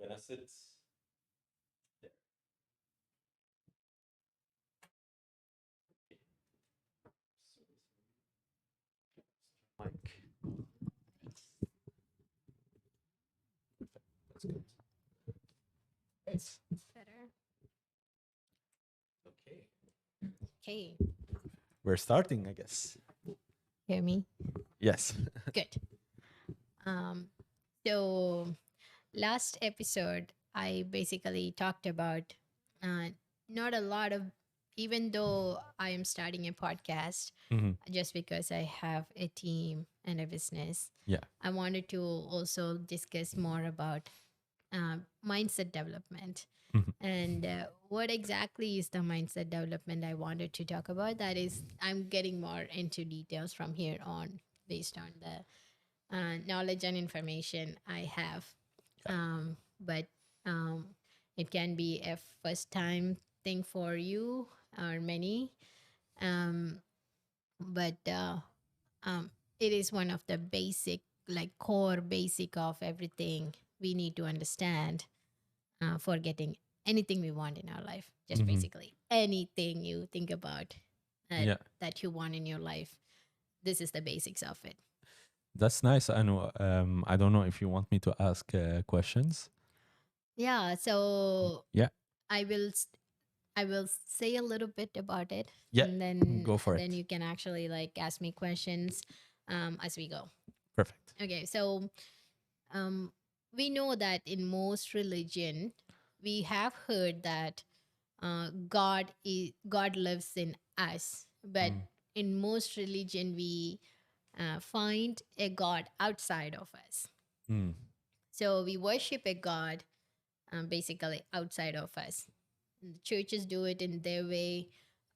gonna sit there. Mic. That's good. Nice. Better. Okay. Okay. We're starting, I guess. Hear me? Yes. Good. Um, so last episode, I basically talked about uh, not a lot of, even though I am starting a podcast, hmm just because I have a team and a business, Yeah. I wanted to also discuss more about mindset development. Mhm. And what exactly is the mindset development I wanted to talk about? That is, I'm getting more into details from here on based on the knowledge and information I have. Yeah. But it can be a first time thing for you or many. Um, but um, it is one of the basic, like core basic of everything we need to understand for getting anything we want in our life. Just hmm basically anything you think about that, Yeah. that you want in your life. This is the basics of it. That's nice. I know. I don't know if you want me to ask questions. Yeah. So Yeah. I will I will say a little bit about it, Yeah. and Go for then it. you can actually like ask me questions as we go. Perfect. Okay. So um, we know that in most religion we have heard that God lives in us, but Mm. in most religion we find a God outside of us. Mm. So we worship a God basically outside of us. The churches do it in their way.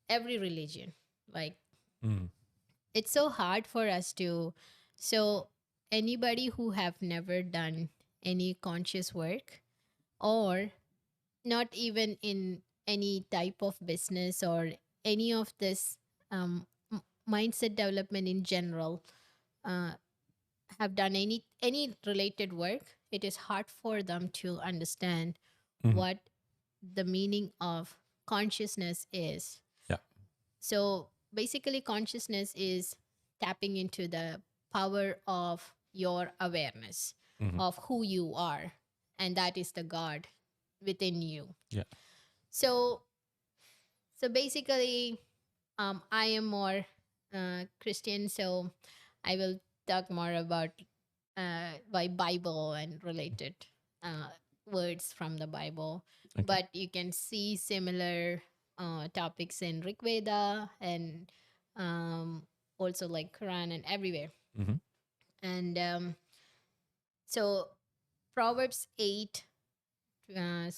Every religion, like Mm. it's so hard for us to. So anybody who have never done any conscious work or not even in any type of business or any of this mindset development in general uh, have done any related work, it is hard for them to understand Mhm. what the meaning of consciousness is. Yeah. So basically consciousness is tapping into the power of your awareness Mhm. of who you are, and that is the God within you. Yeah. So basically, I am more Christian, so I will talk more about by Bible and related uh, words from the Bible. Okay. But you can see similar topics in Rig Veda and um, also like Quran and everywhere. Mhm. And so Proverbs 8 uh,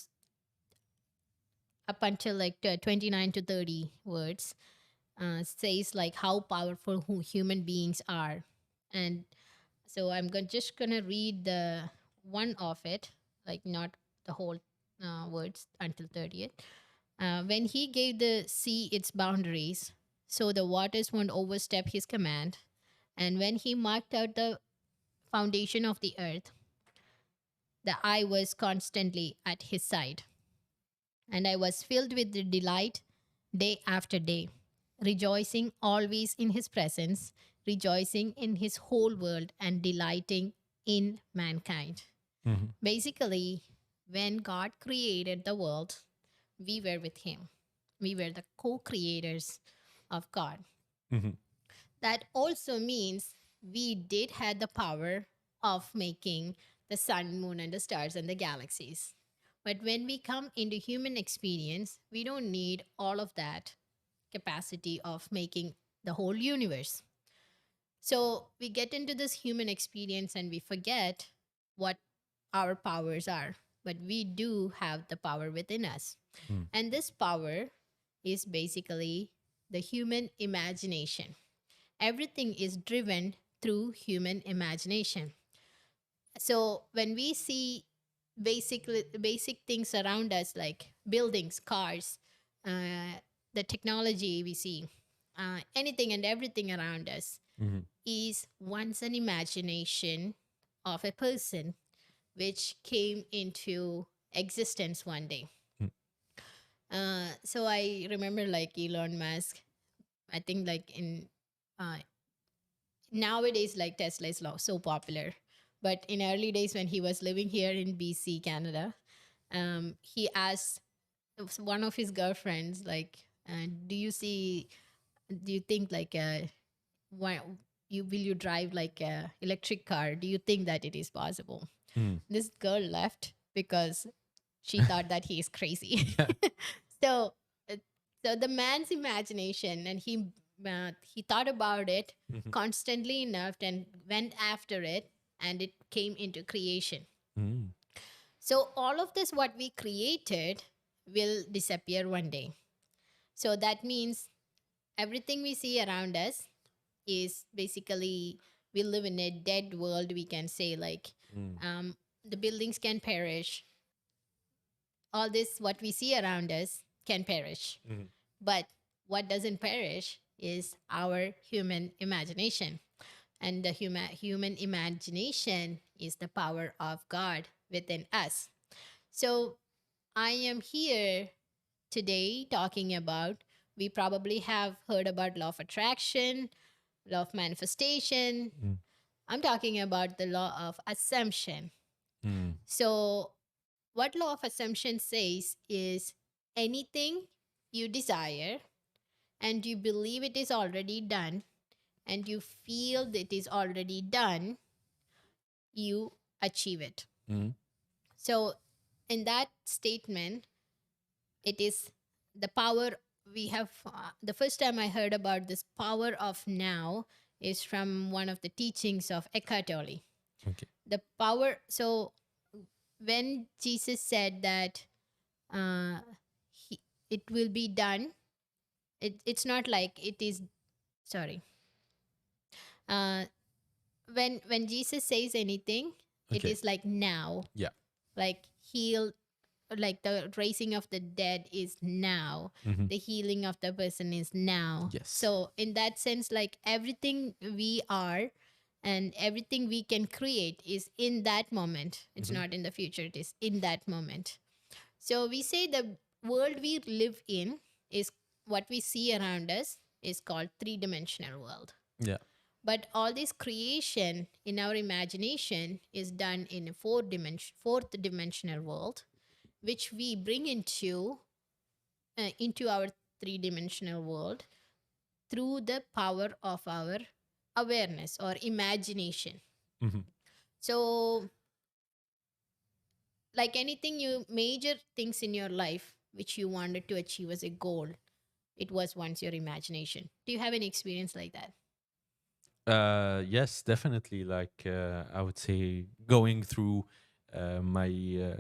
up until like 29 to 30 words says like how powerful human beings are. And so just gonna read the one of it, like not the whole words until 30th. When he gave the sea its boundaries, so the waters won't overstep his command, and when he marked out the foundation of the earth, the eye was constantly at his side, and I was filled with the delight day after day, rejoicing always in his presence, rejoicing in his whole world, and delighting in mankind. Mhm. Basically, when God created the world, we were with him. We were the co creators of God. Mhm. That also means we did have the power of making the sun, moon, and the stars and the galaxies. But when we come into human experience, we don't need all of that capacity of making the whole universe. So we get into this human experience and we forget what our powers are. But we do have the power within us. Mm. And this power is basically the human imagination. Everything is driven through human imagination. So when we see basic things around us like buildings, cars, uh, the technology we see, anything and everything around us Mhm. is once an imagination of a person which came into existence one day. Mm. So I remember like Elon Musk, I think like in uh, nowadays like Tesla is so popular, but in early days when he was living here in BC, Canada, he asked one of his girlfriends like, do you see, do you think like why you will you drive like a electric car, do you think that it is possible? Mm. This girl left because she thought that he is crazy. Yeah. so uh, so the man's imagination, and he thought about it Mhm. constantly enough and went after it, and it came into creation. Mm. So all of this what we created will disappear one day. So that means everything we see around us is basically, we live in a dead world, we can say, like Mm. the buildings can perish, all this what we see around us can perish, Mm. but what doesn't perish is our human imagination. And the human imagination is the power of God within us. So I am here today talking about, we probably have heard about law of attraction, law of manifestation. Mm. I'm talking about the law of assumption. Mm. So what law of assumption says is, anything you desire and you believe it is already done and you feel that it is already done, you achieve it. Mm. So in that statement, it is the power we have. The first time I heard about this power of now is from one of the teachings of Eckhart Tolle. Okay. The power. So when Jesus said that uh, it will be done, it's not like it is. Sorry. Uh, when Jesus says anything, it Okay. is like now, Yeah. like heal, like the raising of the dead is now, Mhm. the healing of the person is now. Yes. So in that sense, like everything we are and everything we can create is in that moment. It's Mhm. not in the future, it is in that moment. So we say the world we live in is, what we see around us is called three-dimensional world. Yeah. But all this creation in our imagination is done in a fourth dimensional world, which we bring into our three-dimensional world through the power of our awareness or imagination. Mhm. So like anything, you major things in your life which you wanted to achieve as a goal, it was once your imagination. Do you have any experience like that? Yes, definitely. Like I would say, going through my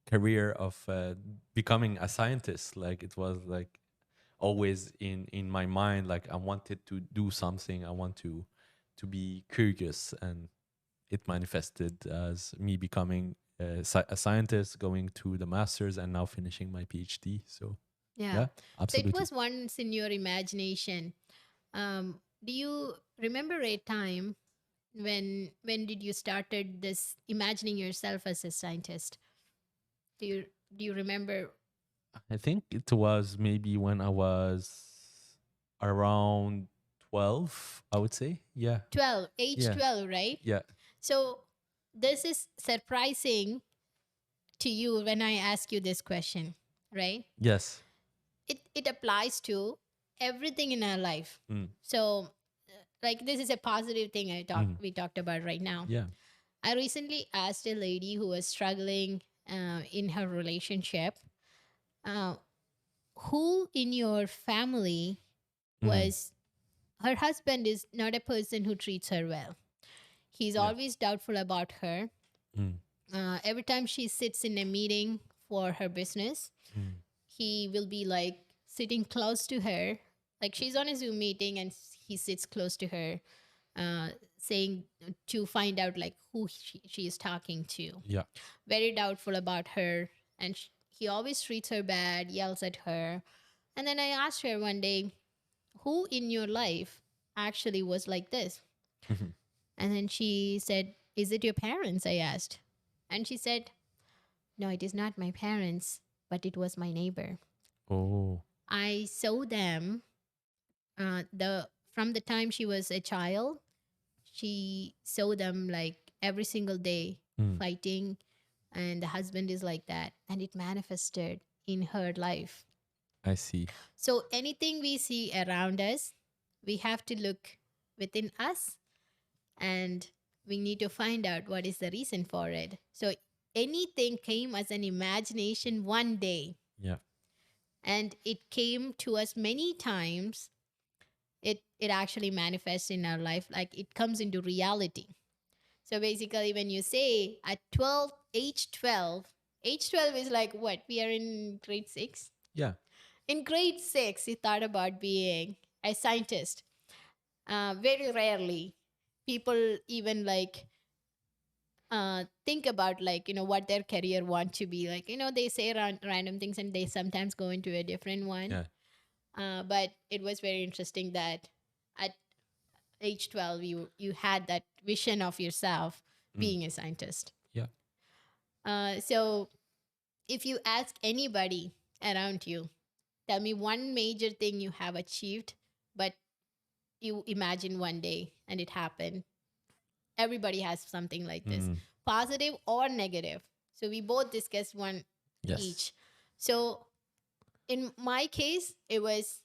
career of becoming a scientist, like it was like always in my mind. Like I wanted to do something. I want to be curious, and it manifested as me becoming a scientist, going to the masters, and now finishing my PhD. So Yeah. yeah, So it absolutely. was once in your imagination. Do you remember a time when did you started this imagining yourself as a scientist? Do you do you remember? I think it was maybe when I was around 12, I would say. Yeah. 12, age Yeah. 12, right? Yeah. So this is surprising to you when I ask you this question, right? Yes. It applies to everything in our life. Mm. So like this is a positive thing Mm. we talked about right now. Yeah. I recently asked a lady who was struggling in her relationship, uh, who in your family Mm. was, her husband is not a person who treats her well. He's Yeah. always doubtful about her. Mm. Every time she sits in a meeting for her business, Mm. he will be like sitting close to her. Like she's on a Zoom meeting and he sits close to her, saying to find out like who she is talking to. Yeah. Very doubtful about her. And he always treats her bad, yells at her. And then I asked her one day, who in your life actually was like this? Mhm. And then she said, is it your parents? I asked. And she said, no, it is not my parents, but it was my neighbor. Oh. I saw them the from the time she was a child. She saw them like every single day Mm. fighting, and the husband is like that, and it manifested in her life. I see. So anything we see around us, we have to look within us, and we need to find out what is the reason for it. So anything came as an imagination one day, Yeah. and it came to us many times. It actually manifests in our life, like it comes into reality. So basically, when you say at 12, age 12 is like what? We are in grade 6. Yeah. In grade 6, you thought about being a scientist. Very rarely people even like think about like, what their career want to be like. They say random things and they sometimes go into a different one. Yeah. But it was very interesting that at age 12, you had that vision of yourself Mm. being a scientist. Yeah. So if you ask anybody around you, tell me one major thing you have achieved, but you imagine one day and it happened. Everybody has something like this, Mm. positive or negative. So we both discussed one Yes. each. So in my case, it was,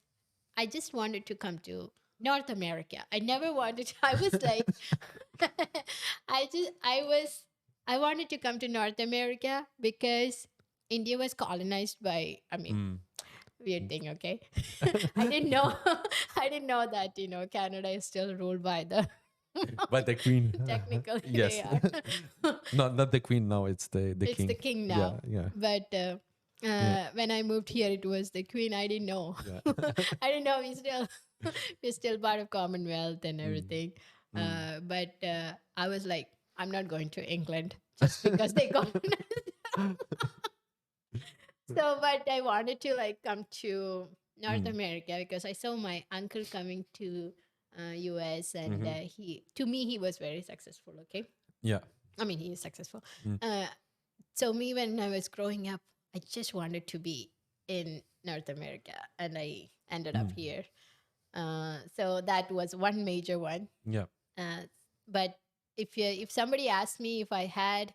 I just wanted to come to North America. I never wanted to, I was like, I wanted to come to North America because India was colonized by, I mean, Mm. weird thing, okay? I didn't know, I didn't know that, Canada is still ruled by the But the queen. technically Yes. they are. Not the queen now. It's the It's king. the king Yeah. now. Yeah. But Yeah. when I moved here, it was the queen. I didn't know. Yeah. I didn't know we're still part of Commonwealth and Mm. everything. Mm. But I was like, I'm not going to England just because they colonized. So, but I wanted to like come to North Mm. America because I saw my uncle coming to US, and Mhm. to me, he was very successful. Okay. Yeah. I mean, he is successful. Mm. So me, when I was growing up, I just wanted to be in North America, and I ended up Mm. here. So that was one major one. Yeah. But if somebody asked me if I had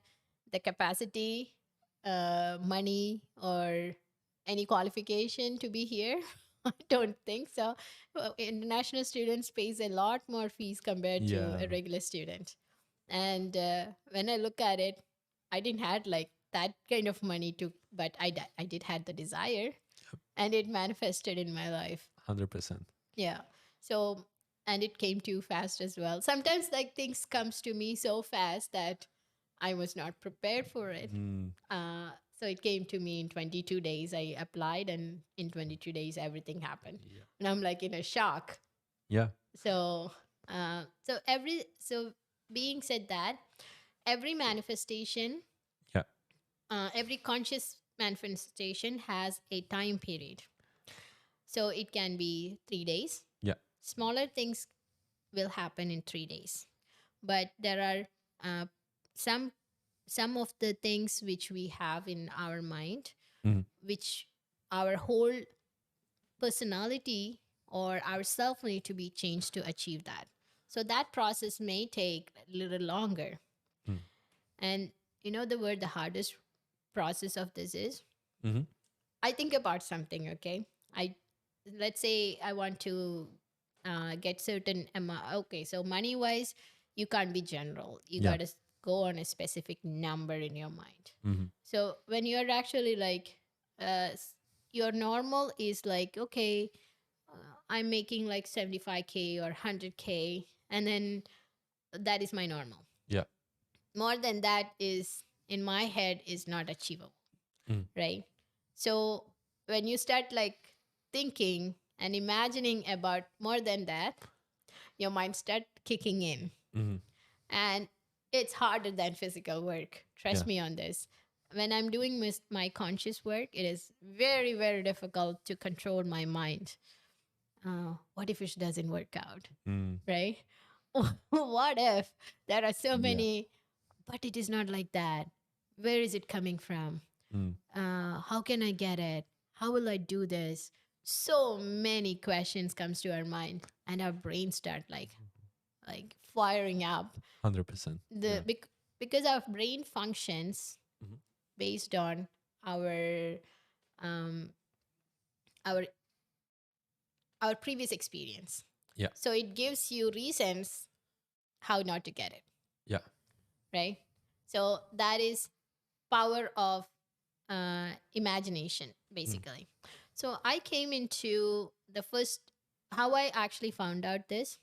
the capacity, money, or any qualification to be here, I don't think so. International students pays a lot more fees compared to Yeah. a regular student. And when I look at it, I didn't had like that kind of money to, but I did had the desire, and it manifested in my life. 100%. Yeah. So, and it came too fast as well. Sometimes like things comes to me so fast that I was not prepared for it. Mm. So it came to me in 22 days. I applied, and in 22 days everything happened. Yeah. And I'm like in a shock. Yeah. So so being said that, every manifestation, Yeah. every conscious manifestation has a time period. So it can be 3 days. Yeah. Smaller things will happen in 3 days, but there are some some of the things which we have in our mind, Mm. which our whole personality or our self need to be changed to achieve that. So that process may take a little longer. Mm. And the word the hardest process of this is, Mm-hmm. I think about something, okay? Let's say I want to get certain amount. Okay, so money wise, you can't be general. You Yeah. gotta go on a specific number in your mind. Mm-hmm. So when you're actually like, your normal is like, okay, I'm making like 75K or 100K, and then that is my normal. Yeah. More than that is in my head is not achievable. Mm. Right? So when you start like thinking and imagining about more than that, your mind start kicking in, Mm-hmm. and it's harder than physical work. Trust Yeah. me on this. When I'm doing my conscious work, it is very, very difficult to control my mind. What if it doesn't work out? Mm. Right? What if there are so Yeah. many, but it is not like that. Where is it coming from? Mm. How can I get it? How will I do this? So many questions comes to our mind, and our brain start like firing up. 100%. The Yeah. Because our brain functions Mhm. based on our um our our previous experience. Yeah. So it gives you reasons how not to get it, Yeah. right? So that is power of imagination, Mm. basically. So I came into the first, how I actually found out this.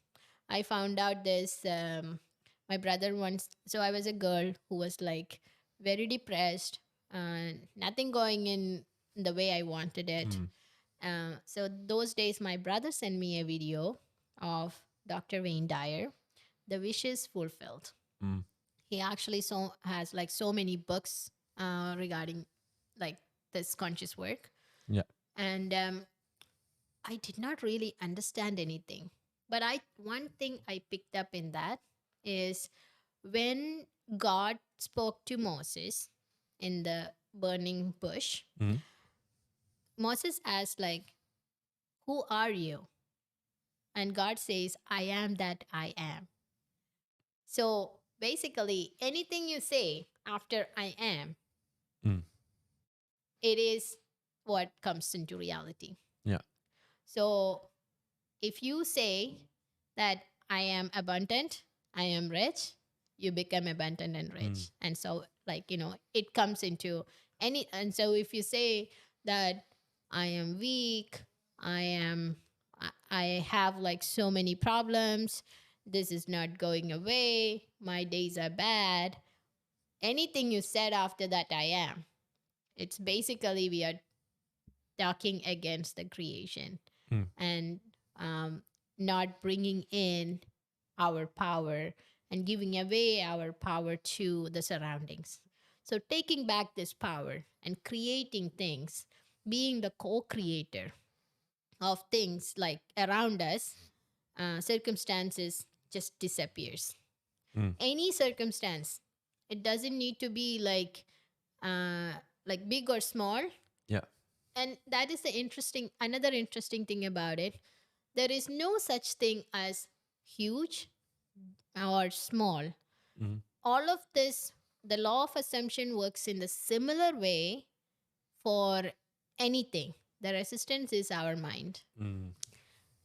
I found out this, my brother once, so I was a girl who was like very depressed, nothing going in the way I wanted it. Mm. So those days, my brother sent me a video of Dr. Wayne Dyer, The Wishes Fulfilled. Mm. He actually has like so many books regarding like this conscious work. Yeah. And I did not really understand anything. But I one thing I picked up in that is when God spoke to Moses in the burning bush, Mm. Moses asked like, "Who are you?" And God says, "I am that I am." So basically, anything you say after I am, Mm. it is what comes into reality. Yeah. So if you say that I am abundant, I am rich, you become abundant and Mm. rich. And so, like, it comes into any. And so if you say that I am weak, I have like so many problems, this is not going away, my days are bad, anything you said after that, I am. It's basically we are talking against the creation Mm. and um, not bringing in our power and giving away our power to the surroundings. So, taking back this power and creating things, being the co creator of things like around us, circumstances just disappears. Mm. Any circumstance, it doesn't need to be uh, like big or small. Yeah. And that is the another interesting thing about it. There is no such thing as huge or small. Mm. All of this, the law of assumption works in the similar way for anything. The resistance is our mind. Mm.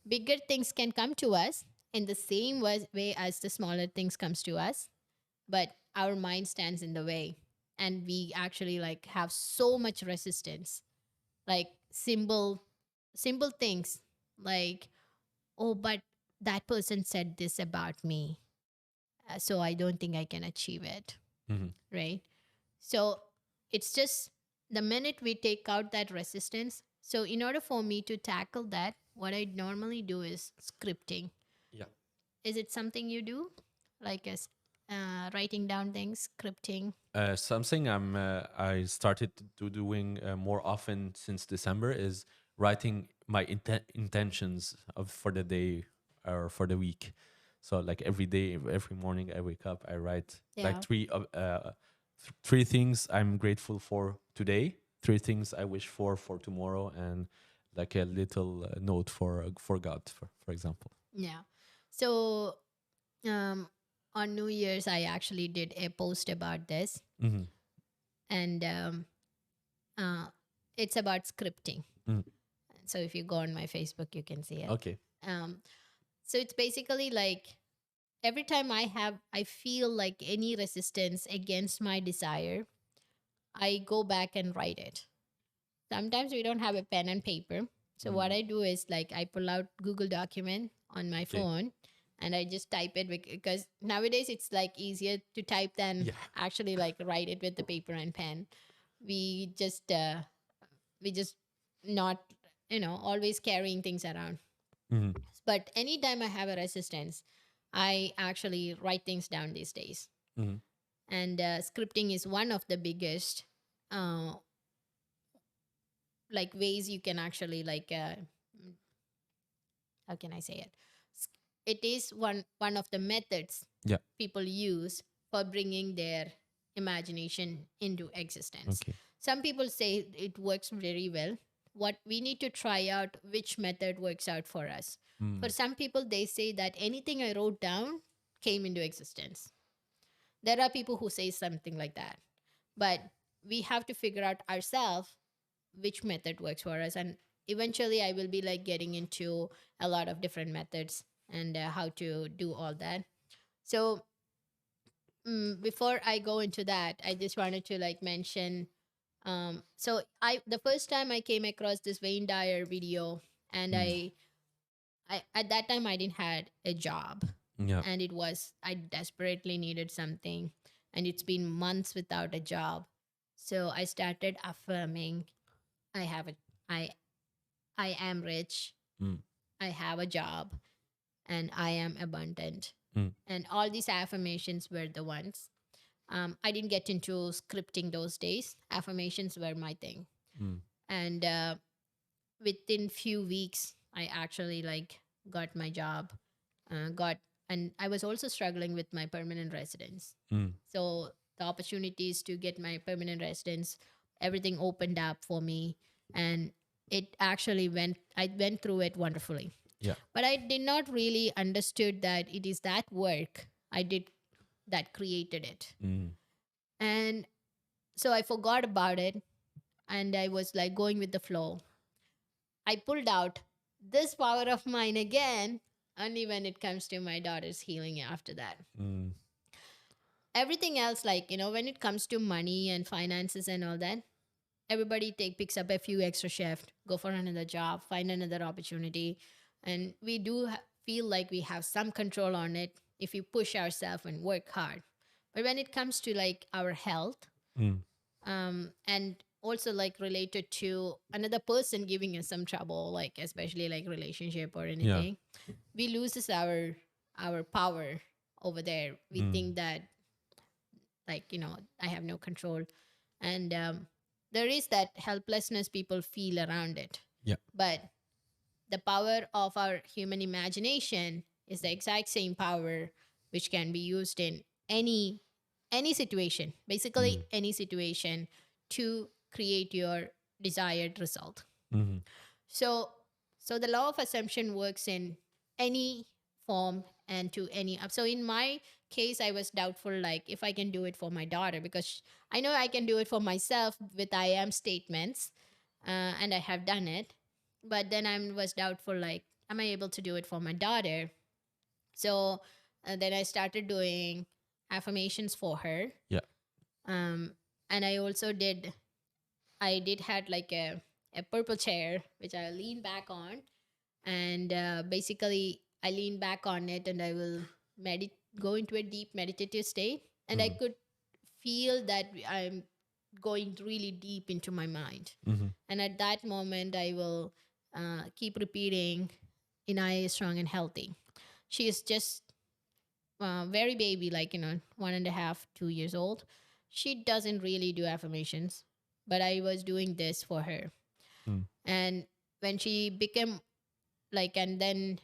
Bigger things can come to us in the same way as the smaller things comes to us, but our mind stands in the way, and we actually like have so much resistance, like simple things like, oh, but that person said this about me, so I don't think I can achieve it, Mm. right? So it's just the minute we take out that resistance. So in order for me to tackle that, what I normally do is scripting. Yeah. Is it something you do, like as writing down things, scripting? Something I started to doing more often since December is writing my intentions of for the day or for the week. So like every day, every morning I wake up, I write like Yeah. three things I'm grateful for today, three things I wish for tomorrow, and like a little note for God, for example. Yeah. So um, on New Year's, I actually did a post about this, Mm-hmm. and uh, it's about scripting. Mm. So if you go on my Facebook, you can see it. Okay. Um, so it's basically like every time I feel like any resistance against my desire, I go back and write it. Sometimes we don't have a pen and paper. So what Mm. I do is like I pull out Google document on my Okay. phone and I just type it because nowadays it's like easier to type than Yeah. actually like write it with the paper and pen. We just not always carrying things around. Mm-hmm. But anytime I have a resistance, I actually write things down these days. Mm-hmm. And scripting is one of the biggest uh, like ways you can actually like how can I say it? It is one of the methods Yeah. people use for bringing their imagination into existence. Okay. Some people say it works very well. What we need to try out which method works out for us. For Mm. some people, they say that anything I wrote down came into existence. There are people who say something like that, but we have to figure out ourselves which method works for us. And eventually, I will be like getting into a lot of different methods and how to do all that. So before I go into that, I just wanted to like mention. So I the first time I came across this Wayne Dyer video, and Mm. I at that time I didn't had a job, Yeah. and it was I desperately needed something, and it's been months without a job. So I started affirming I have a I I am rich, Mm. I have a job, and I am abundant. Mm. And all these affirmations were the ones. I didn't get into scripting those days. Affirmations were my thing. Mm. And within few weeks, I actually like got my job, got, and I was also struggling with my permanent residence. Mm. So the opportunities to get my permanent residence, everything opened up for me, and it actually I went through it wonderfully. Yeah. But I did not really understood that it is that work I did that created it. Mm. And so I forgot about it, and I was like going with the flow. I pulled out this power of mine again, only when it comes to my daughter's healing after that. Mm. Everything else, like, when it comes to money and finances and all that, everybody picks up a few extra shift, go for another job, find another opportunity. And we do feel like we have some control on it if we push ourselves and work hard. But when it comes to like our health, Mm. and also like related to another person giving us some trouble, like especially like relationship or Yeah. anything, we loses our power over there. We Mm. think that, like, I have no control. And there is that helplessness people feel around it. Yeah. But the power of our human imagination is the exact same power which can be used in any situation, basically Mm. any situation, to create your desired result. Mhm. So the law of assumption works in any form and to any up. So in my case, I was doubtful, like if I can do it for my daughter, because I know I can do it for myself with I am statements, and I have done it. But then I was doubtful, like, am I able to do it for my daughter? So then I started doing affirmations for her. Yeah. And I did had like a purple chair which I lean back on, and basically I lean back on it, and I will go into a deep meditative state, and I Mhm. could feel that I'm going really deep into my mind. Mhm. And at that moment, I will keep repeating, Inaya is strong and healthy. She is just very baby, like, 1.5, 2 years old. She doesn't really do affirmations, but I was doing this for her. Mm. And when she became like, and then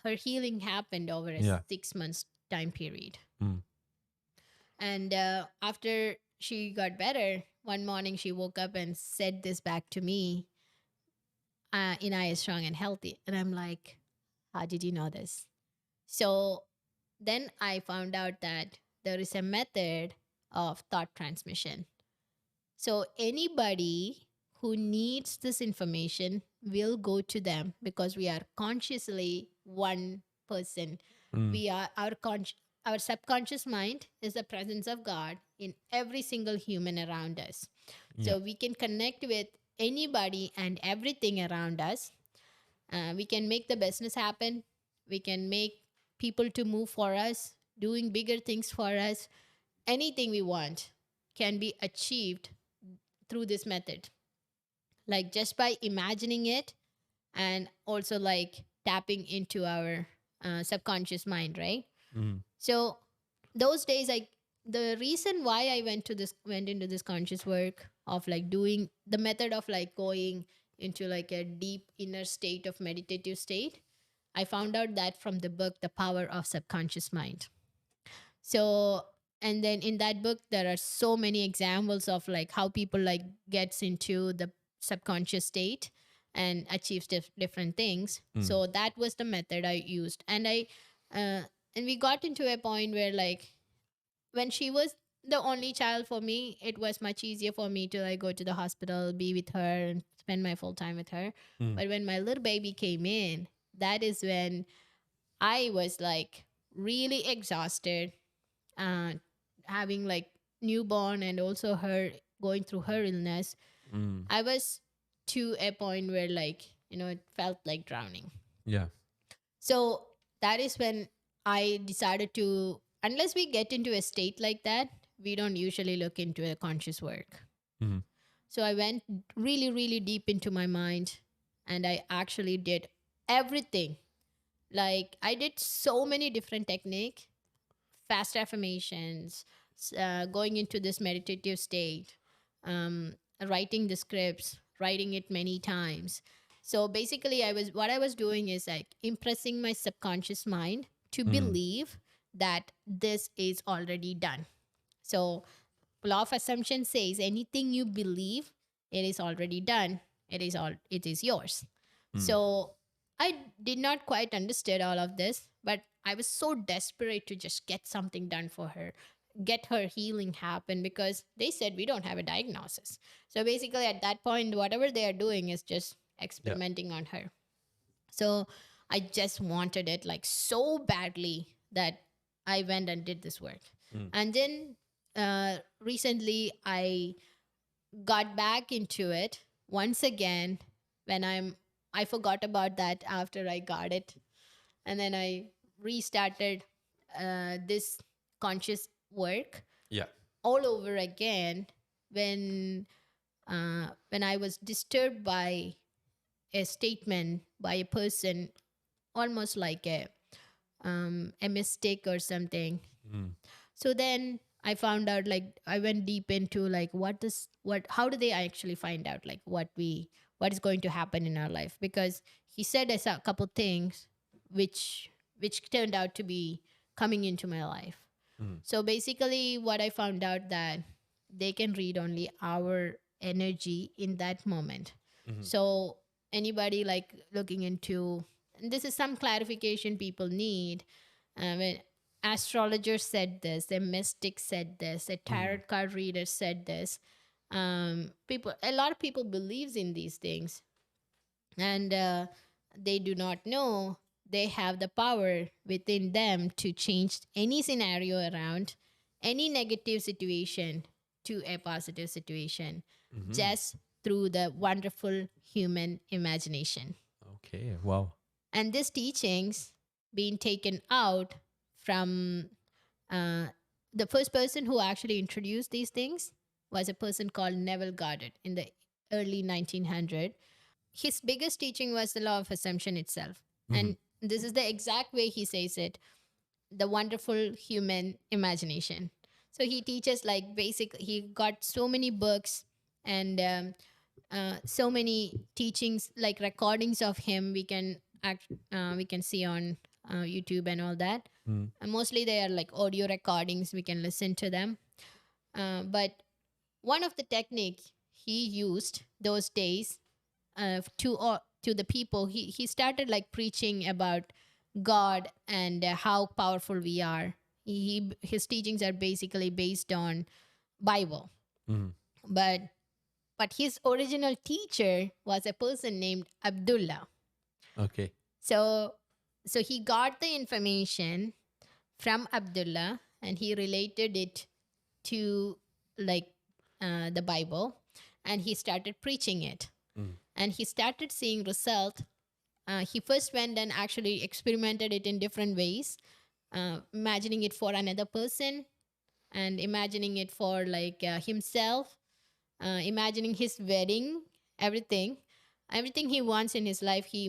her healing happened over a Yeah. 6 months time period. Mm. And after she got better, one morning she woke up and said this back to me, Inaya is strong and healthy. And I'm like, how did you know this? So then I found out that there is a method of thought transmission. So anybody who needs this information will go to them, because we are consciously one person. Mm. We are our subconscious mind is the presence of God in every single human around us. Yeah. So we can connect with anybody and everything around us. We can make the business happen. We can make people to move for us, doing bigger things for us. Anything we want can be achieved through this method, like just by imagining it, and also like tapping into our subconscious mind, right? Mm. So those days, like, the reason why I went into this conscious work of like doing the method of like going into like a deep inner state of meditative state, I found out that from the book The Power of Subconscious Mind. So And then in that book there are so many examples of like how people like gets into the subconscious state and achieves different things. Mm. So that was the method I used. Uh, and we got into a point where like when she was the only child for me, it was much easier for me to like go to the hospital, be with her, and spend my full time with her. Mm. But when my little baby came in, that is when I was like really exhausted, uh, having like newborn and also her going through her illness. Mm. I was to a point where like, it felt like drowning. Yeah. So that is when I decided to, unless we get into a state like that, we don't usually look into a conscious work. Mm. So I went really, really deep into my mind and I actually did everything. Like I did so many different techniques, fast affirmations, going into this meditative state, um, writing the scripts, writing it many times. So basically, what I was doing is like impressing my subconscious mind to Mm. believe that this is already done. So law of assumption says anything you believe, it is already done. It is yours. Mm. So I did not quite understand all of this, but I was so desperate to just get something done for her, get her healing happen, because they said we don't have a diagnosis. So basically at that point whatever they are doing is just Yeah. experimenting on her. So I just wanted it like so badly that I went and did this work. Mm. And then recently I got back into it once again when I forgot about that after I got it. And then I restarted this conscious work Yeah. all over again when I was disturbed by a statement by a person, almost like a mistake or something. Mm. So then I found out, like I went deep into like how do they actually find out like what is going to happen in our life, because he said us a couple things which turned out to be coming into my life. Mm. So basically what I found out that they can read only our energy in that moment. Mhm. So anybody like looking into, and this is some clarification people need. When astrologers said this, a mystic said this, a tarot card reader said this. A lot of people believes in these things, and they do not know they have the power within them to change any scenario around, any negative situation to a positive situation, Mhm. just through the wonderful human imagination. Okay. Wow. And these teachings being taken out from uh, the first person who actually introduced these things was a person called Neville Goddard in the early 1900s. His biggest teaching was the law of assumption itself. Mhm. And this is the exact way he says it, the wonderful human imagination. So he teaches like he got so many books and so many teachings, like recordings of him we can see on YouTube and all that. Mm. And mostly they are like audio recordings, we can listen to them. But one of the techniques he used those days to the people, he started like preaching about God and how powerful we are. His teachings are basically based on Bible, Mhm. but his original teacher was a person named Abdullah. Okay. So he got the information from Abdullah and he related it to like the Bible, and he started preaching it. Mm. And he started seeing result. He first went and actually experimented it in different ways, imagining it for another person and imagining it for like himself, imagining his wedding, everything he wants in his life. He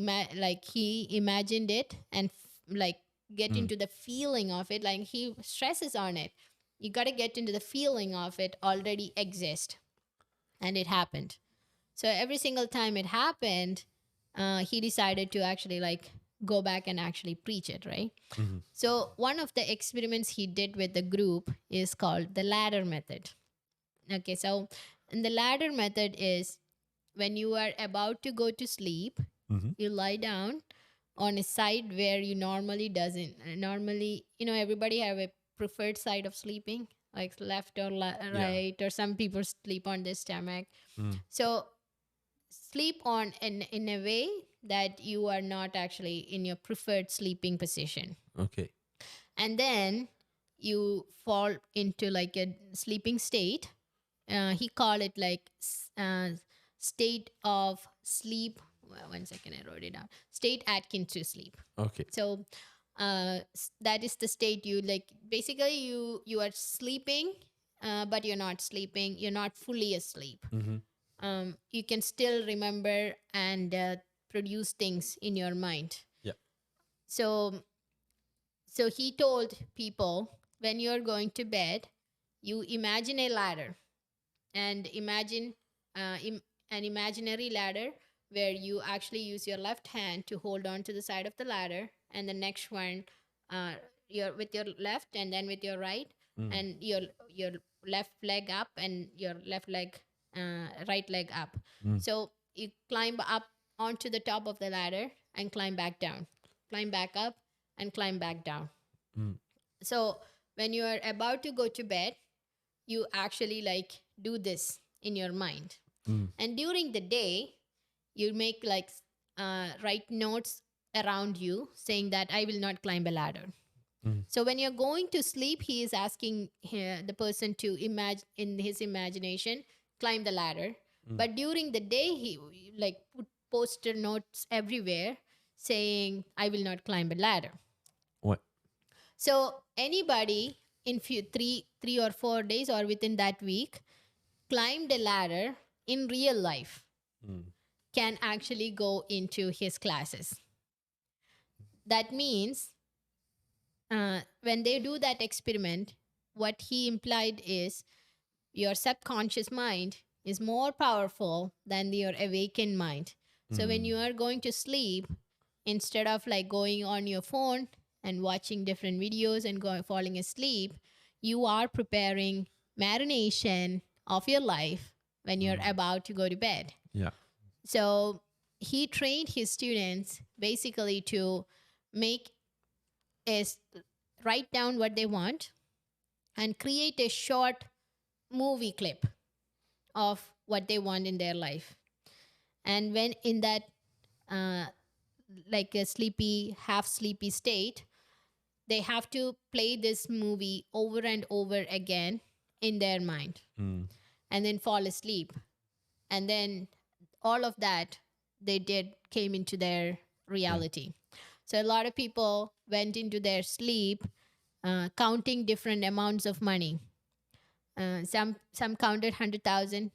imagined it and like get Mm. into the feeling of it. Like he stresses on it. You got to get into the feeling of it already exist, and it happened. So every single time it happened, he decided to actually like go back and actually preach it, right? Mhm. So one of the experiments he did with the group is called the ladder method. Okay, so and the ladder method is when you are about to go to sleep, Mhm. you lie down on a side where you normally doesn't normally, everybody have a preferred side of sleeping, like left or Yeah. right, or some people sleep on their stomach. Mm. So sleep on in a way that you are not actually in your preferred sleeping position, Okay. and then you fall into like a sleeping state. He called it like state of sleep. Well, 1 second, I wrote it down. State akin to sleep. Okay. So that is the state you like. Basically, you are sleeping, but you're not sleeping. You're not fully asleep. Mhm. You can still remember and produce things in your mind. Yeah. So he told people, when you're going to bed, you imagine a ladder, and imagine an imaginary ladder where you actually use your left hand to hold on to the side of the ladder, and the next one, uh, your with your left, and then with your right, Mm. and your left leg up, and your left leg right leg up. Mm. So you climb up onto the top of the ladder and climb back down, climb back up and climb back down. Mm. So when you are about to go to bed, you actually like do this in your mind. Mm. And during the day, you make like write notes around you saying that I will not climb a ladder. Mm. So when you're going to sleep, he is asking the person to imagine in his imagination climb the ladder. Mm. But during the day, he like put poster notes everywhere saying I will not climb a ladder. What? So anybody in 3 or 4 days or within that week climbed a ladder in real life Mm. can actually go into his classes. That means when they do that experiment, what he implied is your subconscious mind is more powerful than your awakened mind. So when Mm. you are going to sleep, instead of like going on your phone and watching different videos and falling asleep, you are preparing marination of your life when you're Mm. about to go to bed. Yeah. So he trained his students basically to make is write down what they want and create a short movie clip of what they want in their life. And when in that uh, like a sleepy, half sleepy state, they have to play this movie over and over again in their mind Mm. and then fall asleep. And then all of that they did came into their reality. So a lot of people went into their sleep counting different amounts of money. Some counted 100,000,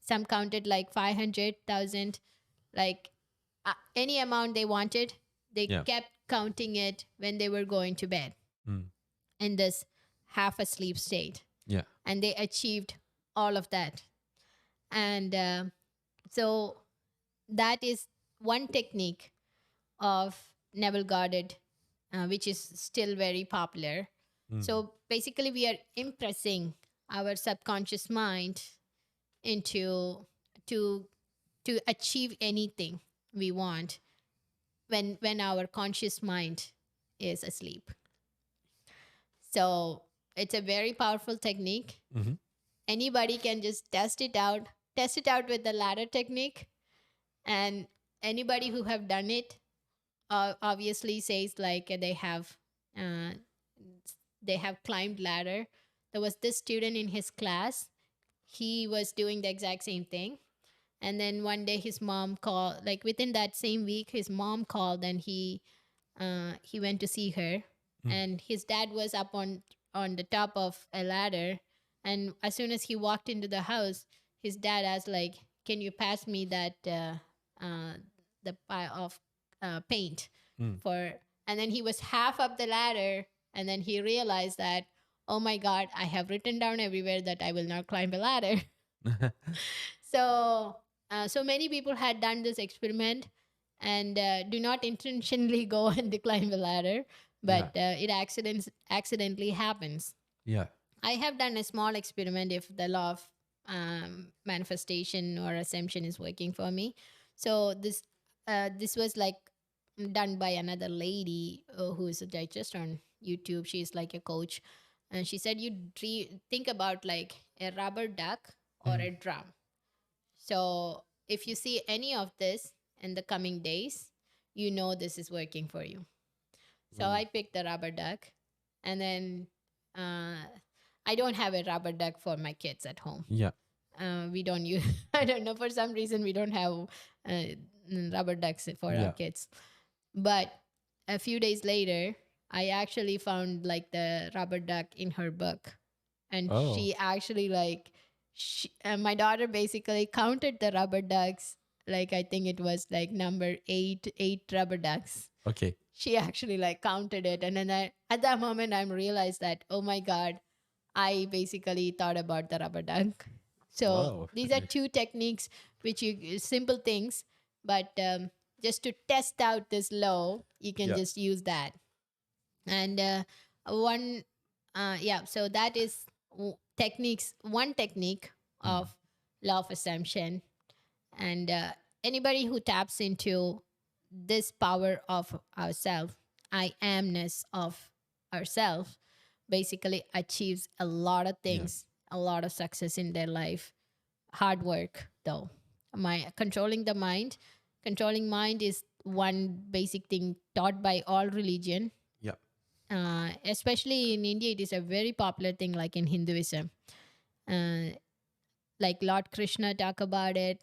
some counted like 500,000, like any amount they wanted. They Yeah. kept counting it when they were going to bed Mm. in this half asleep state, Yeah. and they achieved all of that. And so that is one technique of Neville Goddard, which is still very popular. Mm. So basically, we are impressing our subconscious mind into to achieve anything we want when our conscious mind is asleep. So it's a very powerful technique. Mhm. Anybody can just test it out. Test it out with the ladder technique, and anybody who have done it obviously says like uh, they have climbed ladder. There was this student in his class. He was doing the exact same thing, and then one day his mom called. Like within that same week, his mom called, and he went to see her, Mm. and his dad was up on the top of a ladder, and as soon as he walked into the house, his dad asked like, can you pass me that the pile of paint Mm. for, and then he was half up the ladder, and then he realized that, oh my god, I have written down everywhere that I will not climb a ladder. So so many people had done this experiment, and do not intentionally go and decline the ladder, but Yeah. it accidentally happens. Yeah. I have done a small experiment if the law of manifestation or assumption is working for me. So this was like done by another lady who is just on YouTube. She's like a coach, and she said you think about like a rubber duck or Mm. a drum. So if you see any of this in the coming days, you know this is working for you. So Mm. I picked the rubber duck, and then uh, I don't have a rubber duck for my kids at home. Yeah. We don't use. I don't know, for some reason we don't have rubber ducks for our Yeah. kids. But a few days later, I actually found like the rubber duck in her book, and Oh. she actually like my daughter basically counted the rubber ducks. Like I think it was like number eight rubber ducks. Okay. She actually like counted it, and then at that moment I realized that, oh my god, I basically thought about the rubber duck. So Wow. these are two techniques which you simple things, but just to test out this law, you can Yeah. just use that. And one, yeah, so that is techniques. One technique Mm. of law of assumption, and anybody who taps into this power of ourself, I amness of ourself, basically achieves a lot of Yeah. things, a lot of success in their life. Hard work though. My controlling mind is one basic thing taught by all religion. Yeah. Especially in India, it is a very popular thing, like in Hinduism. uh, like Lord Krishna talk about it.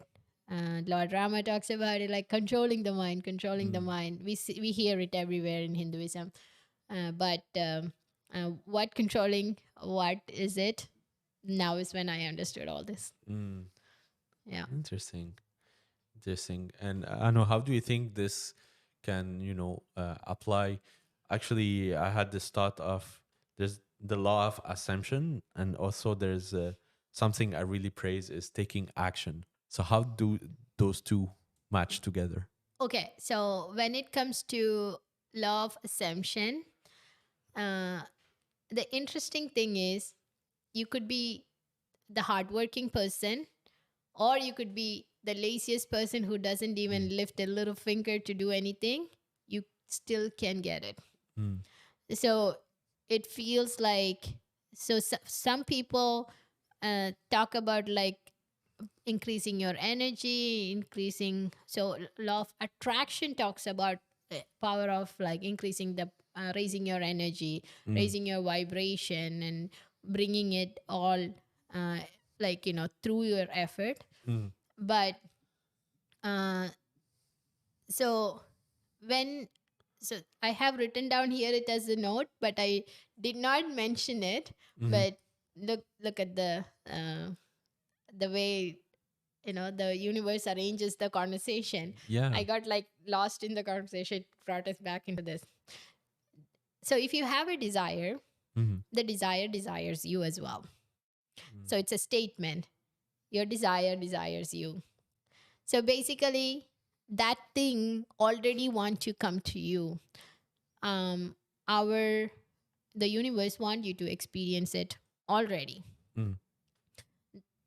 Lord Rama talks about it, like controlling the mind, controlling the Mm. mind. We hear it everywhere in Hinduism. But what controlling? What is it? Now is when I understood all this. Mm. Yeah. Interesting. Interesting. And I know, how do you think this can, apply? Actually, I had this thought of, there's the law of assumption, and also there's something I really praise is taking action. So how do those two match together? Okay. So when it comes to law of assumption, uh, the interesting thing is you could be the hardworking person, or you could be the laziest person who doesn't Mm. even lift a little finger to do anything. You still can get it. Mm. So it feels like, some people talk about like increasing your energy, increasing. So law of attraction talks about the power of like increasing the raising your energy, Mm. raising your vibration, and bringing it all uh, like through your effort. Mm. But uh, so when so I have written down here it as a note, but I did not mention it. Mhm. But look at the way the universe arranges the conversation. Yeah. I got like lost in the conversation, brought us back into this. So if you have a desire, Mhm. the desire desires you as well. Mm. So it's a statement. Your desire desires you. So basically, that thing already want to come to you. Our The universe want you to experience it already. Mm.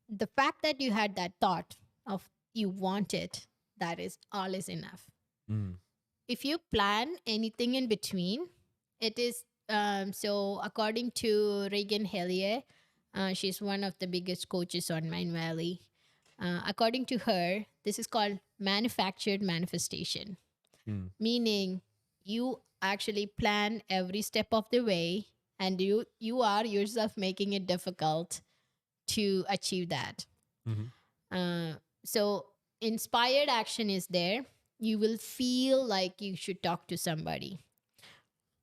The fact that you had that thought of you want it, that is all is enough. Mm. If you plan anything in between, it is so according to Reagan Hellier, she's one of the biggest coaches on Mind Valley. According to her, this is called manufactured manifestation, Mm. meaning you actually plan every step of the way, and you are yourself making it difficult to achieve that. Mhm. So inspired action is there. You will feel like you should talk to somebody.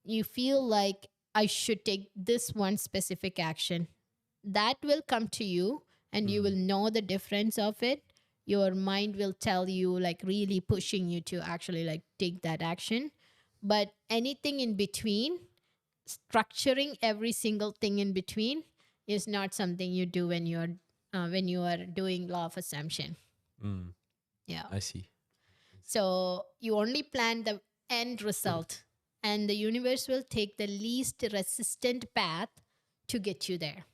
You feel like I should take this one specific action. That will come to you, and you Mm. will know the difference of it. Your mind will tell you, like really pushing you to actually like take that action. But anything in between, structuring every single thing in between, is not something you do when you are doing law of assumption. Mm. Yeah. I see. So you only plan the end result, and the universe will take the least resistant path to get you there.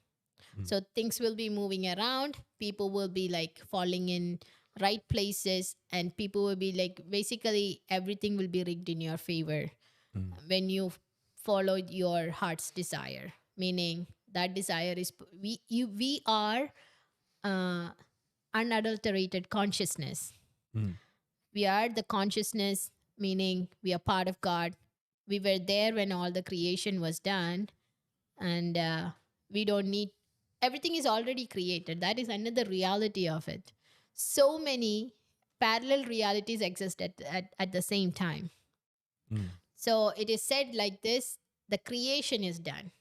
Mm. So things will be moving around, people will be like falling in right places, and people will be like, basically everything will be rigged in your favor Mm. when you follow your heart's desire. Meaning that desire is, we are uh, unadulterated consciousness. Mm. We are the consciousness, meaning we are part of God. We were there when all the creation was done, and we don't need, everything is already created. That is another reality of it. So many parallel realities exist at the same time. Mm. So it is said like this: the creation is done.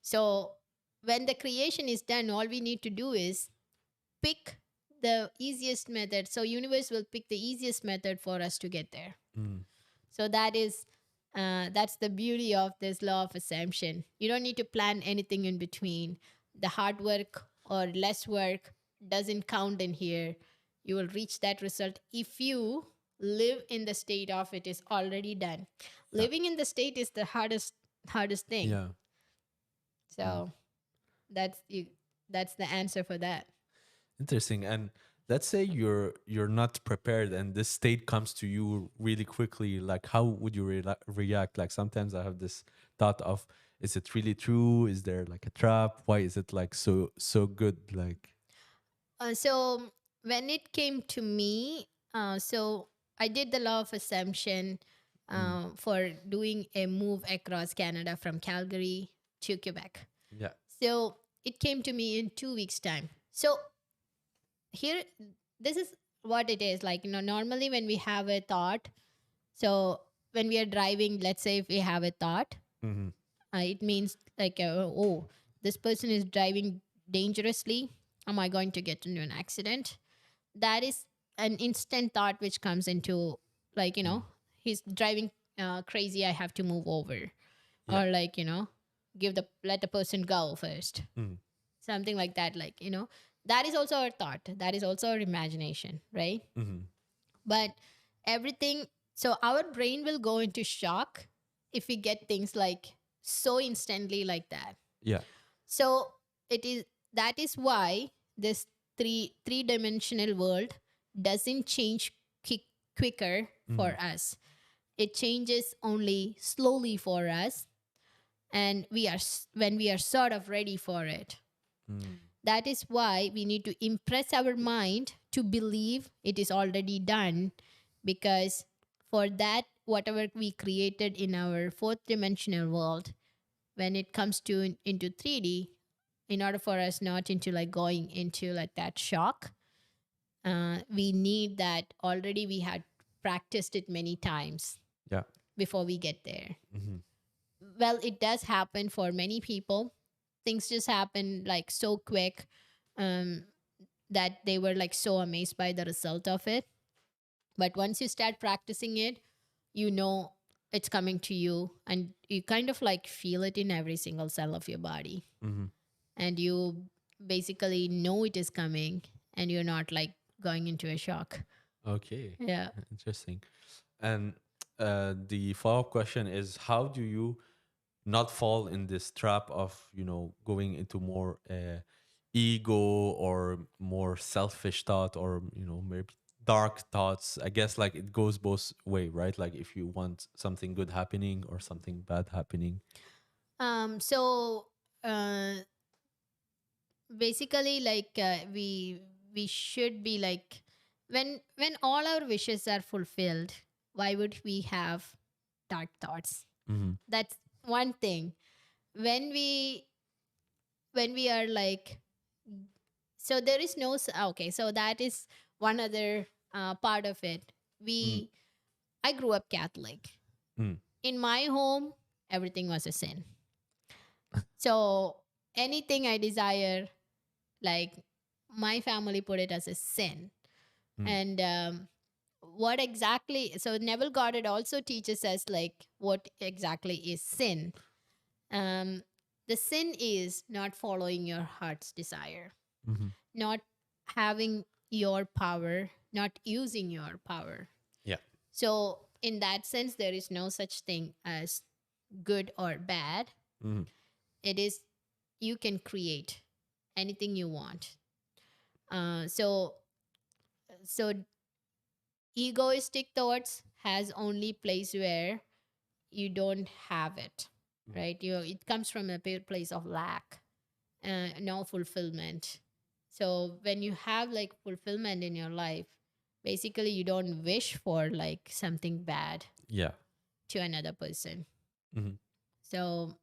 So when the creation is done, all we need to do is pick the easiest method. So universe will pick the easiest method for us to get there. Mm. So that's the beauty of this law of assumption. You don't need to plan anything in between. The hard work or less work doesn't count in here. You will reach that result if you live in the state of it is already done. Yeah. Living in the state is the hardest thing. Yeah. Mm. So that's you that's the answer for that. Interesting. And let's say you're not prepared and this state comes to you really quickly. Like, how would you react? Like, sometimes I have this thought of, is it really true? Is there like a trap? Why is it like so good? Like, So when it came to me, so I did the law of assumption mm. for doing a move across Canada from Calgary to Quebec. Yeah. So it came to me in 2 weeks' time. So here, this is what it is like. Normally when we have a thought, so when we are driving, let's say if we have a thought, Mm-hmm. it means like, oh, this person is driving dangerously. Am I going to get into an accident? That is an instant thought which comes into, like, Mm. he's driving crazy. I have to move over, Yeah. or like, let the person go first. Mm. Something like that. Like, that is also our thought. That is also our imagination, right? Mm-hmm. But everything, so our brain will go into shock if we get things like so instantly like that. Yeah. So that is why this three-dimensional world doesn't change quicker for Mm. us. It changes only slowly for us, and when we are sort of ready for it. Mm. That is why we need to impress our mind to believe it is already done, because for that, whatever we created in our fourth dimensional world, when it comes to into 3D, in order for us not into like going into like that shock, we need that already we had practiced it many times Yeah. before we get there. Mm-hmm. Well, it does happen for many people. Things just happen like so quick, um, that they were like so amazed by the result of it. But once you start practicing it, you know it's coming to you, and you kind of like feel it in every single cell of your body, Mm-hmm. and you basically know it is coming, and you're not like going into a shock. Okay. Yeah. Interesting. And the follow-up question is, how do you not fall in this trap of, going into more ego or more selfish thought, or maybe dark thoughts? I guess like it goes both way, right? Like if you want something good happening or something bad happening. So uh basically, like, we should be like, when all our wishes are fulfilled, why would we have dark thoughts? Mm-hmm. That's one thing. When we when we are like, so there is no okay, so that is one other part of it. Mm. we I grew up Catholic. Mm. In my home, everything was a sin. So anything I desire, like, my family put it as a sin. Mm. And what exactly, so Neville Goddard also teaches us like what exactly is sin. um the sin is not following your heart's desire, Mm-hmm. not having your power, not using your power. So in that sense, there is no such thing as good or bad. Mhm. It is, you can create anything you want. So egoistic thoughts has only place where you don't have it, Mm. right? It comes from a place of lack, no fulfillment. So when you have like fulfillment in your life, basically you don't wish for like something bad Yeah. to another person. Mhm. So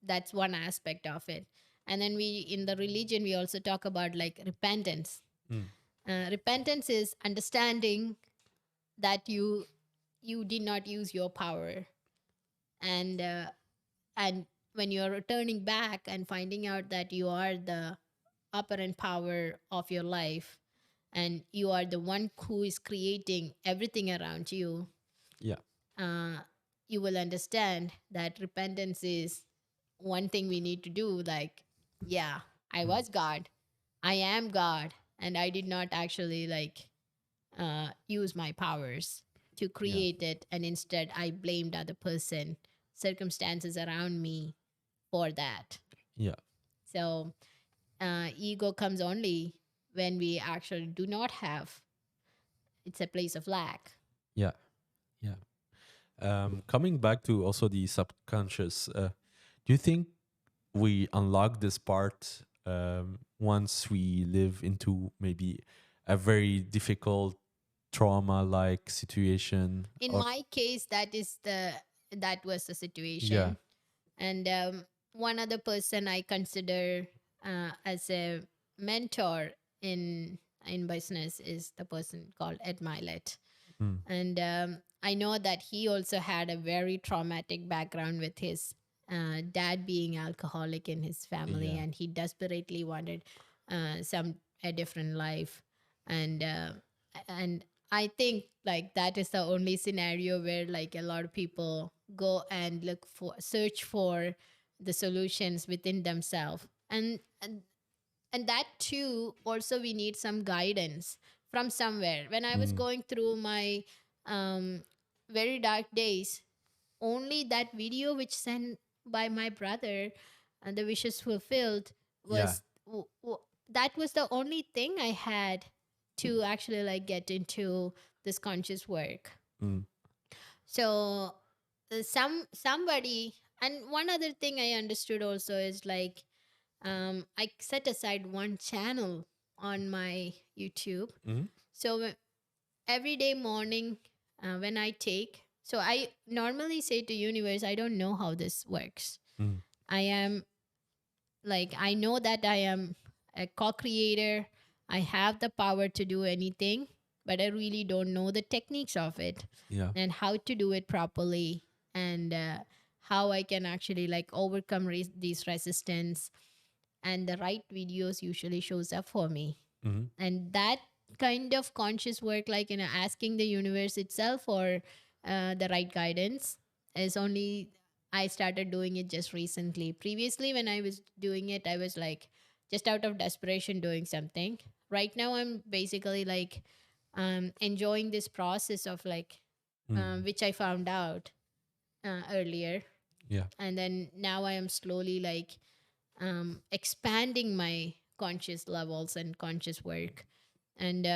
that's one aspect of it. And then we, in the religion, we also talk about like repentance. Mm. Repentance is understanding that you did not use your power, and and when you're returning back and finding out that you are the apparent power of your life, and you are the one who is creating everything around you, Yeah. uh, you will understand that repentance is one thing we need to do. Like, yeah, I Mm. was God, I am God, and I did not actually like use my powers to Yeah. create it, and instead I blamed other person, circumstances around me for that. Yeah. So ego comes only when we actually do not have. It's a place of lack. Yeah. Yeah. Coming back to also the subconscious, do you think we unlock this part once we live into maybe a very difficult trauma like situation? In Or my case, that was the yeah. situation. And one other person I consider as a mentor in business is the person called Ed Milet. Mm. And I know that he also had a very traumatic background with his dad being alcoholic in his family, Yeah. and he desperately wanted some a different life. And uh, and I think like that is the only scenario where like a lot of people go and look for, search for the solutions within themselves. And that too, also we need some guidance from somewhere. When I was Mm. going through my um very dark days, only that video which sent by my brother, and the wishes fulfilled, Yeah. was that was the only thing I had to actually like get into this conscious work. Mm. So somebody, and one other thing I understood also is like, I set aside one channel on my YouTube. Mm. So every day morning, when I take, so I normally say to universe, I don't know how this works. Mm. I am like, I know that I am a co-creator. I have the power to do anything, but I really don't know the techniques of it Yeah. and how to do it properly, and how I can actually like overcome these resistance. And the right videos usually shows up for me. Mm. And that kind of conscious work, like, asking the universe itself for the right guidance, is only, I started doing it just recently. Previously when I was doing it, I was like just out of desperation doing something. Right now I'm basically like enjoying this process of like, Mm. which I found out earlier. Yeah. And then now I am slowly like expanding my conscious levels and conscious work. And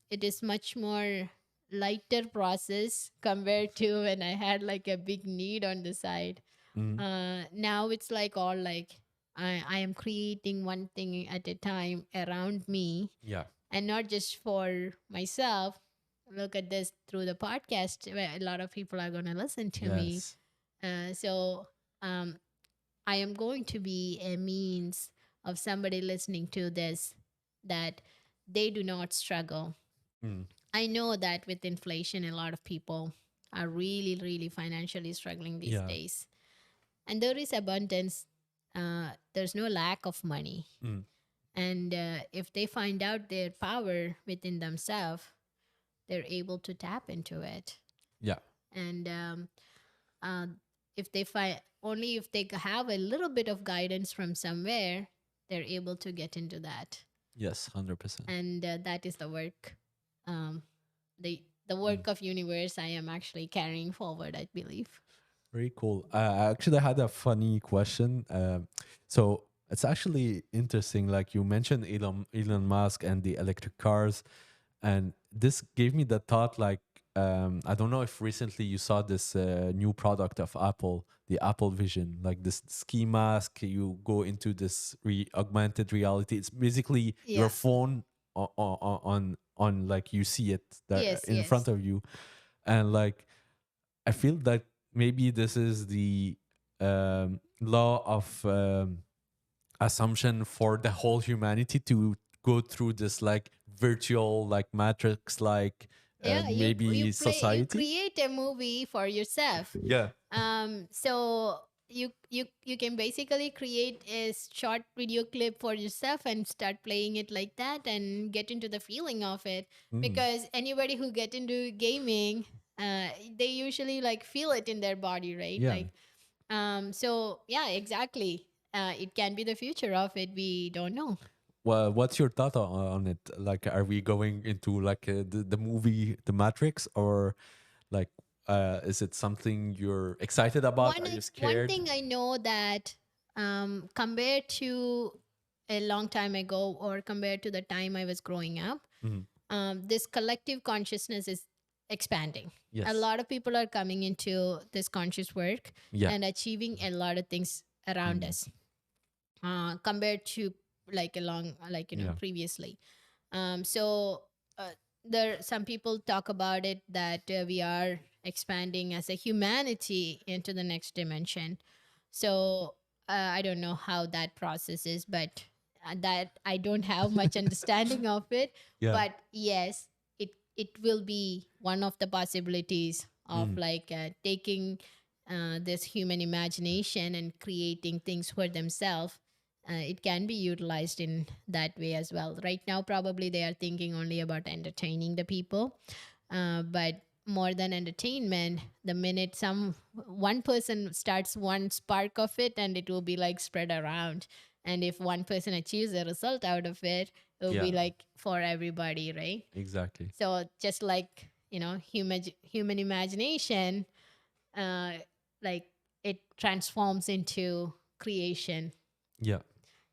it is much more lighter process compared to when I had like a big need on the side. Mm. Now it's like all like, I am creating one thing at a time around me, Yeah. and not just for myself. Look at this through the podcast where a lot of people are going to listen to me. Yes. So um, I am going to be a means of somebody listening to this, that they do not struggle. Mm. I know that with inflation, a lot of people are really, really financially struggling these Yeah. days. And there is abundance, there's no lack of money. Mm. And if they find out their power within themselves, they're able to tap into it. Yeah. And uh, if they find, only if they have a little bit of guidance from somewhere, they're able to get into that. Yes. 100%. And that is the work, um, the the Mm. work of universe I am actually carrying forward, I believe. Very cool. I actually had a funny question. So it's actually interesting. Like you mentioned Elon Musk and the electric cars, and this gave me the thought. Like I don't know if recently you saw this new product of Apple, the Apple Vision, like this ski mask. You go into this augmented reality. It's basically your Yeah. phone on like you see it there Yes, in front yes. of you, and like I feel that maybe this is the law of assumption for the whole humanity to go through this like virtual, like matrix, like Yeah, maybe you society. create a movie for yourself. Yeah. So you can basically create a short video clip for yourself and start playing it like that and get into the feeling of it, Mm. because anybody who get into gaming, they usually like feel it in their body, right? Yeah. Like, so yeah, exactly. It can be the future of it, we don't know. Well, what's your thought on it? Like, are we going into like the movie The Matrix, or like is it something you're excited about? Are you One scared? thing I know that, compared to a long time ago, or compared to the time I was growing up, Mhm. this collective consciousness is expanding. A Yes. lot of people are coming into this conscious work Yeah. and achieving a lot of things around Mm. us, compared to like a long, like, Yeah. previously. So there, some people talk about it that we are expanding as a humanity into the next dimension. So I don't know how that process is, but that I don't have much understanding of it. Yeah. But yes, it will be one of the possibilities of Mm. like taking this human imagination and creating things for themselves. It can be utilized in that way as well. Right now, probably they are thinking only about entertaining the people, but more than entertainment, the minute some one person starts one spark of it, and it will be like spread around. And if one person achieves a result out of it, it will be Yeah. like for everybody, right? Exactly. So just like, human imagination, uh, like it transforms into creation. Yeah.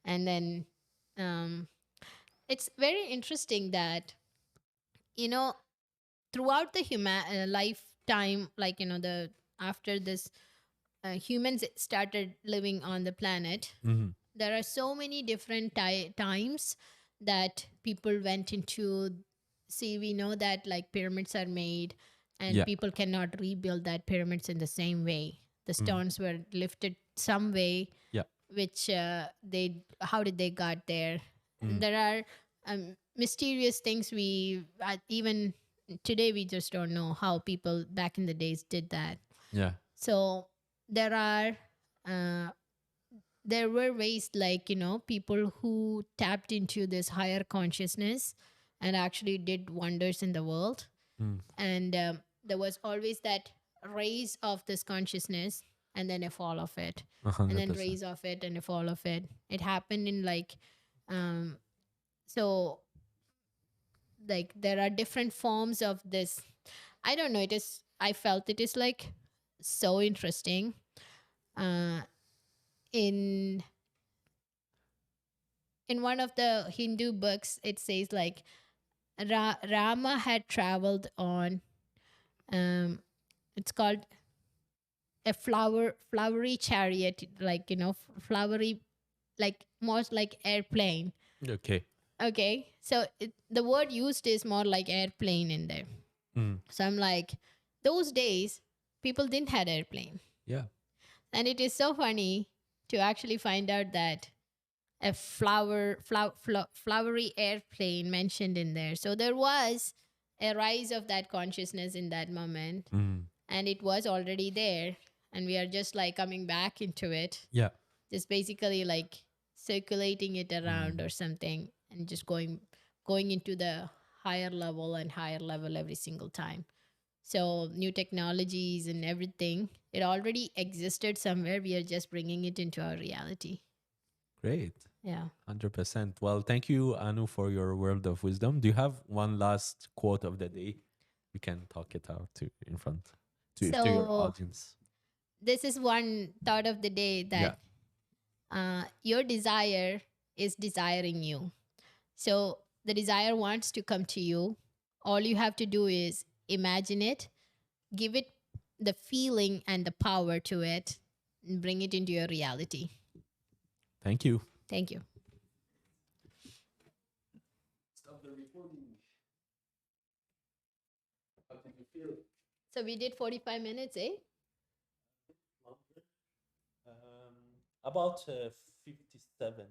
And then, um, it's very interesting that, you know throughout the human lifetime, like, the after this, humans started living on the planet, Hmm. there are so many different times that people went into. See, we know that like pyramids are made, and Yeah. people cannot rebuild that pyramids in the same way. The Mm. stones were lifted some way, Yeah. which they how did they got there. And Mm. there are mysterious things, we even today we just don't know how people back in the days did that. Yeah. So there are uh, there were ways, like, people who tapped into this higher consciousness and actually did wonders in the world. Mm. And there was always that raise of this consciousness, and then a fall of it, A and hundred then percent. raise of it and a fall of it. It happened in like, um so like there are different forms of this. I don't know, I felt it is like so interesting. uh in in one of the Hindu books, it says like Rama had traveled on, um it's called a flowery chariot, like, flowery, like most like airplane. Okay. Okay, so the word used is more like airplane in there. Mm. So I'm like, those days people didn't had airplane. Yeah. And it is so funny to actually find out that a flowery airplane mentioned in there. So there was a rise of that consciousness in that moment, Mm. and it was already there, and we are just like coming back into it, Yeah. just basically like circulating it around Mm. or something, and just going into the higher level and higher level every single time. So new technologies and everything, it already existed somewhere, we are just bringing it into our reality. Great. Yeah. 100%. Well, thank you, Anu, for your word of wisdom. Do you have one last quote of the day we can talk it out to in front to your So audience. this is one thought of the day, Yeah. that your desire is desiring you. So the desire wants to come to you. All you have to do is imagine it, give it the feeling and the power to it, and bring it into your reality. Thank you. Thank you. Stop the recording. How did you feel? So we did 45 minutes, eh? About 57.